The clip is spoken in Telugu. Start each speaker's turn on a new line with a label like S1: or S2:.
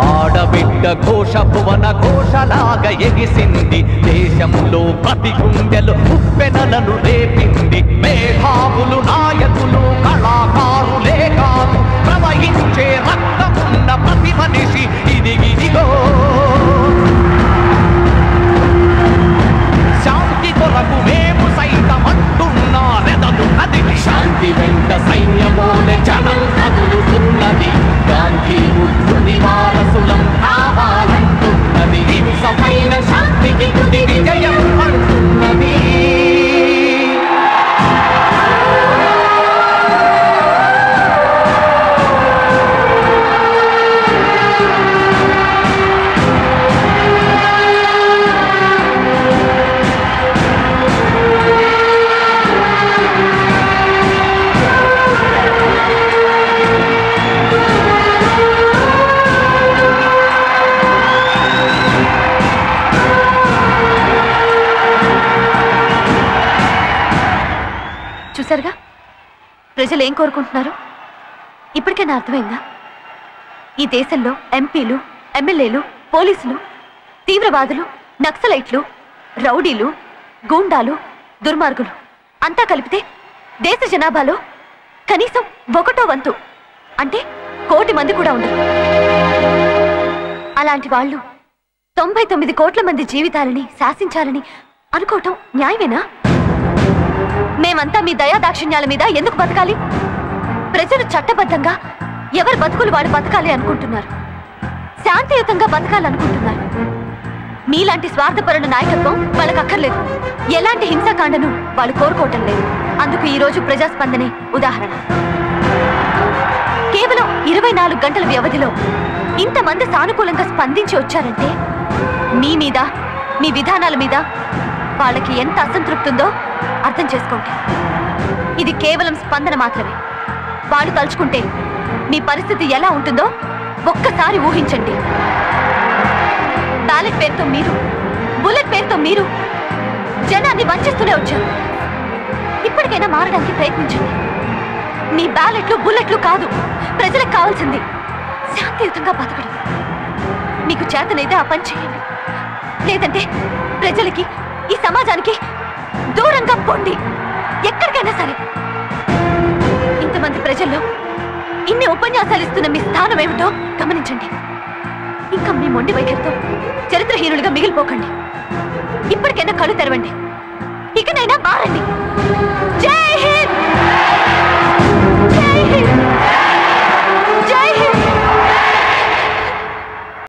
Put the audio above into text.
S1: ఆడబిడ్డ ఘోష భువన ఘోషలాగా ఎగిసింది దేశంలో ప్రతి గుండెలు ఉప్పెనలను రేపింది మేధావులు నాయకులు కళాకారులే కాదు ప్రవహించే రక్తమున్న ప్రతి మనిషి ఇదిగిదిగో శాంతి కొరకు మేము సైతం అంటున్నా రెదలు కదిలి శాంతి వెంట సైన్యమోలే జనం కదులుతున్నది గాంధీ బుద్ధుని వారసులం కావాలంటున్నది హింసమైన శాంతికి తుది విజయం అంటున్నది
S2: చూసారుగా ప్రజలు ఏం కోరుకుంటున్నారు ఇప్పటికైనా అర్థమైందా ఈ దేశంలో ఎంపీలు ఎమ్మెల్యేలు పోలీసులు తీవ్రవాదులు నక్సలైట్లు రౌడీలు గూండాలు దుర్మార్గులు అంతా కలిపితే దేశ జనాభాలో కనీసం 1/1 వంతు అంటే 1 కోటి మంది కూడా ఉండరు అలాంటి వాళ్ళు 99 కోట్ల మంది జీవితాలని శాసించాలని అనుకోవటం న్యాయమేనా మేమంతా మీ దయాదాక్షిణ్యాల మీద ఎందుకు బతకాలి ప్రజలు చట్టబద్ధంగా ఎవరి బతుకులు వాళ్ళు బతకాలి అనుకుంటున్నారు శాంతియుతంగా బతకాలనుకుంటున్నారు మీలాంటి స్వార్థపరుల నాయకత్వం వాళ్ళకి అక్కర్లేదు ఎలాంటి హింసాకాండను వాళ్ళు కోరుకోవటం లేదు అందుకు ఈ రోజు ప్రజాస్పందనే ఉదాహరణ కేవలం 24 గంటల వ్యవధిలో ఇంతమంది సానుకూలంగా స్పందించి వచ్చారంటే మీ మీద మీ విధానాల మీద వాళ్ళకి ఎంత అసంతృప్తి ఉందో అర్థం చేసుకోండి ఇది కేవలం స్పందన మాత్రమే వాళ్ళు తలుచుకుంటే మీ పరిస్థితి ఎలా ఉంటుందో ఒక్కసారి ఊహించండి బ్యాలెట్ పేరుతో మీరు బుల్లెట్ పేరుతో మీరు జనాన్ని వంచిస్తూనే వచ్చారు ఇప్పటికైనా మారడానికి ప్రయత్నించండి మీ బ్యాలెట్లు బుల్లెట్లు కాదు ప్రజలకు కావాల్సింది శాంతియుతంగా బతకడం మీకు చేతనైతే ఆ పని చేయండి లేదంటే ప్రజలకి ఈ సమాజానికి దూరంగా పొండి ఎక్కడికైనా సరే ఇంతమంది ప్రజల్లో ఇన్ని ఉపన్యాసాలు ఇస్తున్న మీ స్థానం ఏమిటో గమనించండి ఇంకా మీ మొండి వైఖరితో చరిత్రహీనులుగా మిగిలిపోకండి ఇప్పటికైనా కళ్ళు తెరవండి ఇకనైనా మారండి జై హింద్